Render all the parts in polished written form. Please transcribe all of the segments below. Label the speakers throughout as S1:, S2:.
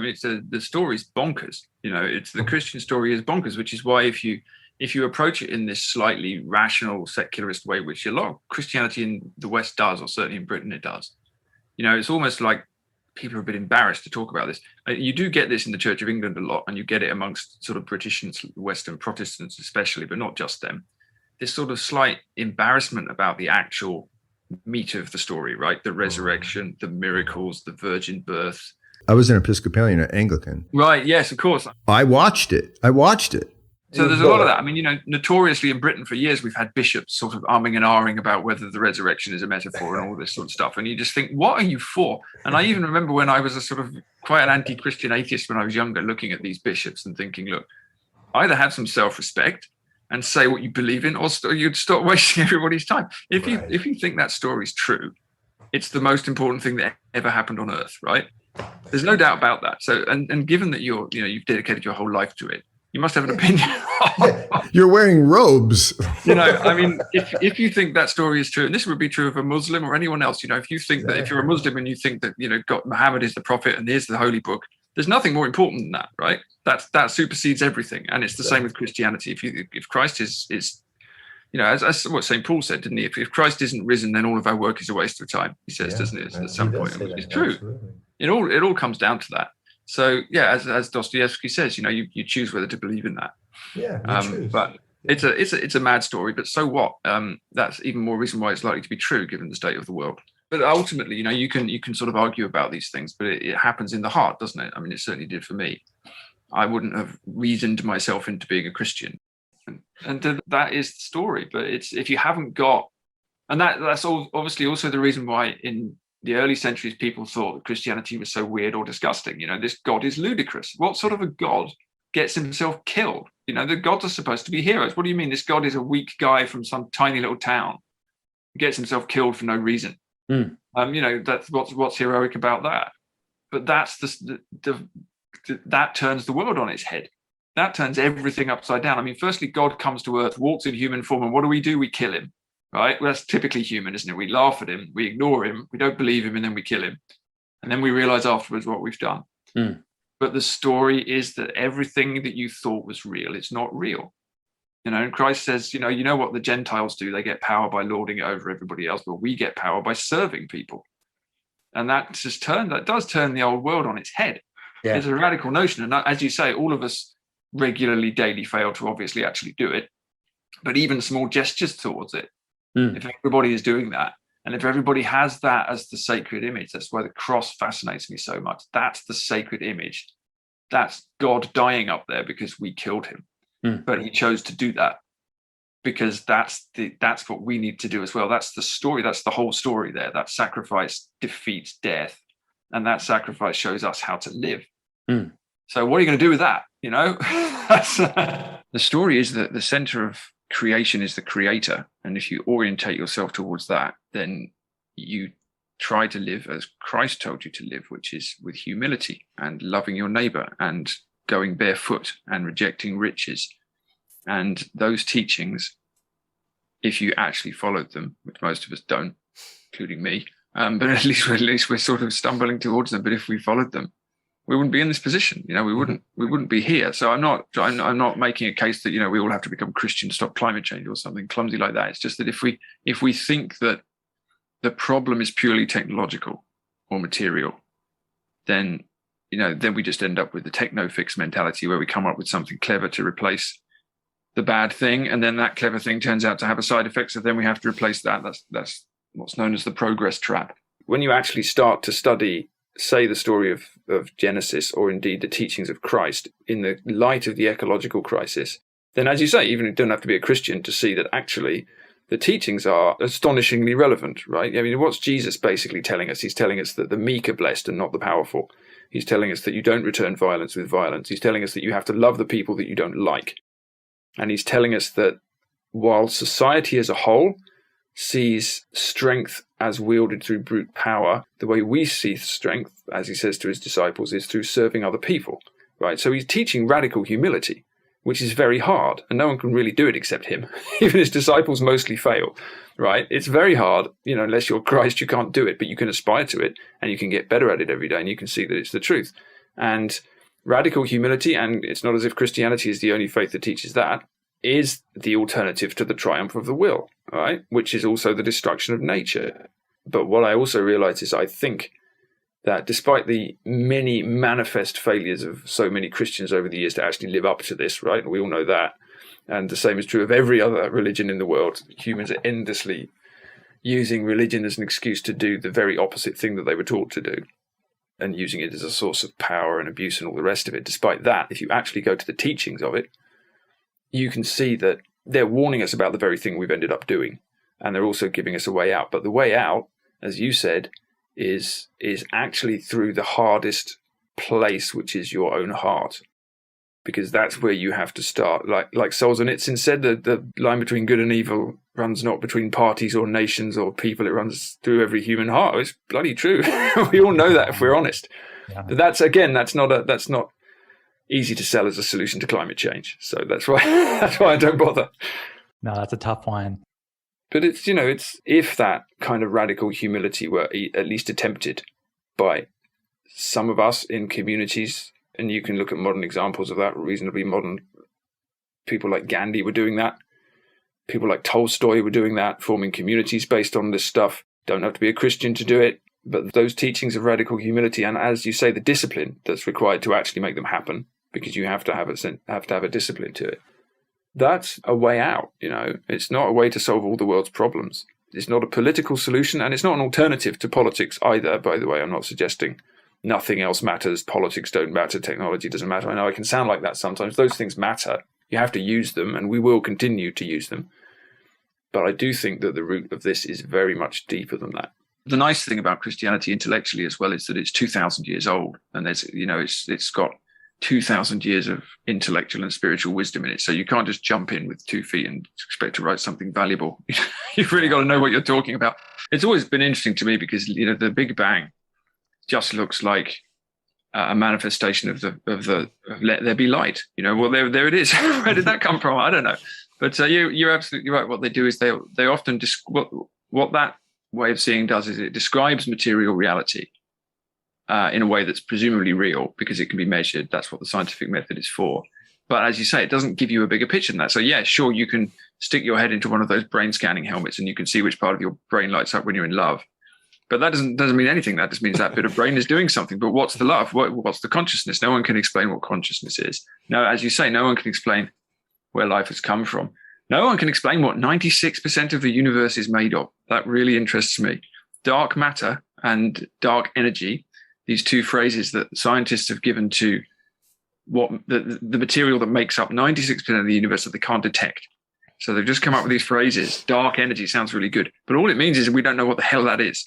S1: The story's bonkers. It's the Christian story is bonkers, which is why if you approach it in this slightly rational, secularist way, which a lot of Christianity in the West does, or certainly in Britain it does, it's almost like people are a bit embarrassed to talk about this. You do get this in the Church of England a lot, and you get it amongst sort of British and Western Protestants especially, but not just them. This sort of slight embarrassment about the actual meat of the story, right? The resurrection, the miracles, the virgin birth.
S2: I was an Episcopalian at Anglican.
S1: Right, yes, of course.
S2: I watched it.
S1: So there's a lot of that. I mean, notoriously in Britain for years, we've had bishops sort of umming and ahhing about whether the resurrection is a metaphor and all this sort of stuff. And you just think, what are you for? And I even remember when I was a sort of quite an anti-Christian atheist when I was younger, looking at these bishops and thinking, look, either have some self-respect and say what you believe in, or you'd stop wasting everybody's time. If you think that story's true, it's the most important thing that ever happened on earth, right? There's no doubt about that. So, and given that you've dedicated your whole life to it, you must have an opinion.
S2: You're wearing robes.
S1: I mean, if you think that story is true, and this would be true of a Muslim or anyone else, if you think that if you're a Muslim and you think that, God, Muhammad is the prophet and here's the holy book, there's nothing more important than that, right? That supersedes everything. And it's the same with Christianity. If Christ is as what St. Paul said, didn't he? If Christ isn't risen, then all of our work is a waste of time, he says, doesn't it? At some point, which is true. Absolutely. It all comes down to that. So yeah, as Dostoevsky says, you choose whether to believe in that.
S2: Yeah,
S1: but it's a mad story. But so what? That's even more reason why it's likely to be true, given the state of the world. But ultimately, you can sort of argue about these things, but it happens in the heart, doesn't it? I mean, it certainly did for me. I wouldn't have reasoned myself into being a Christian, and that is the story. But it's if you haven't got, and that's obviously also the reason why in the early centuries, people thought that Christianity was so weird or disgusting. This God is ludicrous. What sort of a God gets himself killed? The gods are supposed to be heroes. What do you mean? This God is a weak guy from some tiny little town who gets himself killed for no reason. That's what's heroic about that. But that's that turns the world on its head. That turns everything upside down. I mean, firstly, God comes to earth, walks in human form, and what do? We kill him. Right? Well, that's typically human, isn't it? We laugh at him, we ignore him, we don't believe him, and then we kill him. And then we realize afterwards what we've done. But the story is that everything that you thought was real, it's not real. And Christ says, you know what the Gentiles do? They get power by lording it over everybody else, but we get power by serving people. And that does turn the old world on its head. Yeah. It's a radical notion. And as you say, all of us regularly, daily fail to obviously actually do it. But even small gestures towards it, if everybody is doing that, and if everybody has that as the sacred image, that's why the cross fascinates me so much. That's the sacred image. That's God dying up there because we killed him. But he chose to do that because that's what we need to do as well. That's the story. That's the whole story there. That sacrifice defeats death, and that sacrifice shows us how to live. So what are you going to do with that? The story is that the center of creation is the creator, and if you orientate yourself towards that, then you try to live as Christ told you to live, which is with humility and loving your neighbor and going barefoot and rejecting riches. And those teachings, if you actually followed them, which most of us don't, including me, but at least we're sort of stumbling towards them. But if we followed them, we wouldn't be in this position. We wouldn't be here. So I'm not making a case that, we all have to become Christian, stop climate change or something clumsy like that. It's just that if we think that the problem is purely technological or material, then we just end up with the techno-fix mentality where we come up with something clever to replace the bad thing. And then that clever thing turns out to have a side effect. So then we have to replace that. That's what's known as the progress trap. When you actually start to study, say, the story of Genesis, or indeed the teachings of Christ in the light of the ecological crisis, then, as you say, even you don't have to be a Christian to see that actually the teachings are astonishingly relevant, right? I mean, what's Jesus basically telling us? He's telling us that the meek are blessed and not the powerful. He's telling us that you don't return violence with violence. He's telling us that you have to love the people that you don't like. And he's telling us that while society as a whole sees strength as wielded through brute power, the way we see strength, as he says to his disciples, is through serving other people, right? So he's teaching radical humility, which is very hard, and no one can really do it except him. Even his disciples mostly fail, right? It's very hard, unless you're Christ, you can't do it, but you can aspire to it, and you can get better at it every day, and you can see that it's the truth. And radical humility, and it's not as if Christianity is the only faith that teaches that, is the alternative to the triumph of the will, right? Which is also the destruction of nature. But what I also realize is I think that despite the many manifest failures of so many Christians over the years to actually live up to this, right? We all know that. And the same is true of every other religion in the world. Humans are endlessly using religion as an excuse to do the very opposite thing that they were taught to do, and using it as a source of power and abuse and all the rest of it. Despite that, if you actually go to the teachings of it, you can see that they're warning us about the very thing we've ended up doing. And they're also giving us a way out. But the way out, as you said, is actually through the hardest place, which is your own heart. Because that's where you have to start. Like Solzhenitsyn said, the line between good and evil runs not between parties or nations or people, it runs through every human heart. It's bloody true. We all know that if we're honest. Yeah. But that's not easy to sell as a solution to climate change. So that's why I don't bother.
S3: No, that's a tough one.
S1: But it's if that kind of radical humility were at least attempted by some of us in communities, and you can look at modern examples of that, reasonably modern people like Gandhi were doing that. People like Tolstoy were doing that, forming communities based on this stuff. Don't have to be a Christian to do it. But those teachings of radical humility, and as you say, the discipline that's required to actually make them happen, because you have to have a discipline to it. That's a way out. It's not a way to solve all the world's problems. It's not a political solution, and it's not an alternative to politics either. By the way, I'm not suggesting nothing else matters. Politics don't matter. Technology doesn't matter. I know I can sound like that sometimes. Those things matter. You have to use them, and we will continue to use them. But I do think that the root of this is very much deeper than that. The nice thing about Christianity intellectually as well is that it's 2,000 years old, and it's got 2,000 years of intellectual and spiritual wisdom in it. So you can't just jump in with 2 feet and expect to write something valuable. You've really got to know what you're talking about. It's always been interesting to me because, the Big Bang just looks like a manifestation of let there be light. Well, there it is. Where did that come from? I don't know. But you're absolutely right. What they do is they often what that way of seeing does is it describes material reality in a way that's presumably real because it can be measured. That's what the scientific method is for. But as you say, it doesn't give you a bigger picture than that. So yeah, sure, you can stick your head into one of those brain scanning helmets and you can see which part of your brain lights up when you're in love. But that doesn't mean anything. That just means that bit of brain is doing something. But what's the love? What's the consciousness? No one can explain what consciousness is. No, as you say, no one can explain where life has come from. No one can explain what 96% of the universe is made of. That really interests me. Dark matter and dark energy, these two phrases that scientists have given to what the material that makes up 96% of the universe that they can't detect. So they've just come up with these phrases. Dark energy sounds really good, but all it means is we don't know what the hell that is.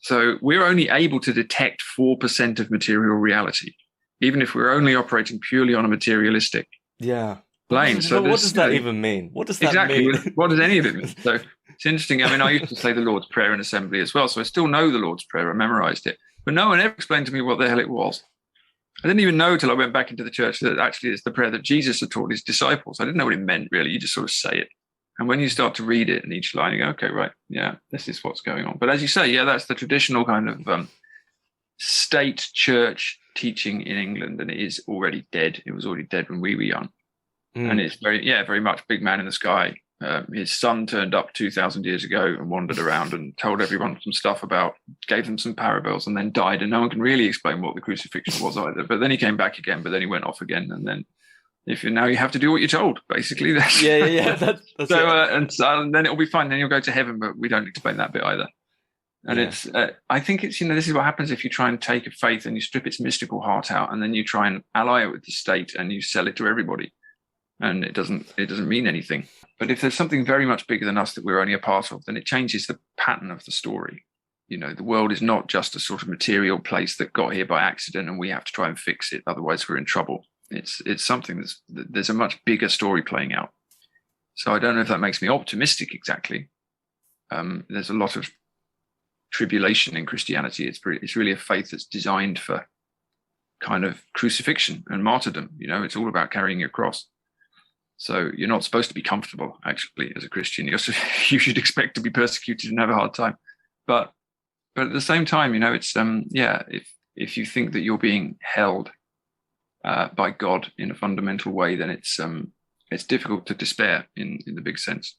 S1: So we're only able to detect 4% of material reality, even if we're only operating purely on a materialistic plane. So
S4: what does that even mean? What does that mean?
S1: What does any of it mean? So it's interesting. I mean, I used to say the Lord's Prayer in assembly as well, so I still know the Lord's Prayer. I memorized it, but no one ever explained to me what the hell it was. I didn't even know till I went back into the church that actually it's the prayer that Jesus had taught his disciples. I didn't know what it meant, really. You just sort of say it. And when you start to read it in each line, you go, okay, right, yeah, this is what's going on. But as you say, yeah, that's the traditional kind of state church teaching in England, and it is already dead. It was already dead when we were young. And it's very much big man in the sky. His son turned up 2,000 years ago and wandered around and told everyone some stuff gave them some parables and then died. And no one can really explain what the crucifixion was either. But then he came back again, but then he went off again. And then now you have to do what you're told, basically. That's
S4: That's
S1: and then it'll be fine. Then you'll go to heaven, but we don't explain that bit either. And it's, I think it's, this is what happens if you try and take a faith and you strip its mystical heart out and then you try and ally it with the state and you sell it to everybody. And it doesn't mean anything. But if there's something very much bigger than us that we're only a part of, then it changes the pattern of the story. The world is not just a sort of material place that got here by accident and we have to try and fix it. Otherwise, we're in trouble. It's something there's a much bigger story playing out. So I don't know if that makes me optimistic exactly. There's a lot of tribulation in Christianity. It's really a faith that's designed for kind of crucifixion and martyrdom. It's all about carrying your cross. So you're not supposed to be comfortable, actually, as a Christian. You should expect to be persecuted and have a hard time. But at the same time, it's if you think that you're being held by God in a fundamental way, then it's difficult to despair in the big sense.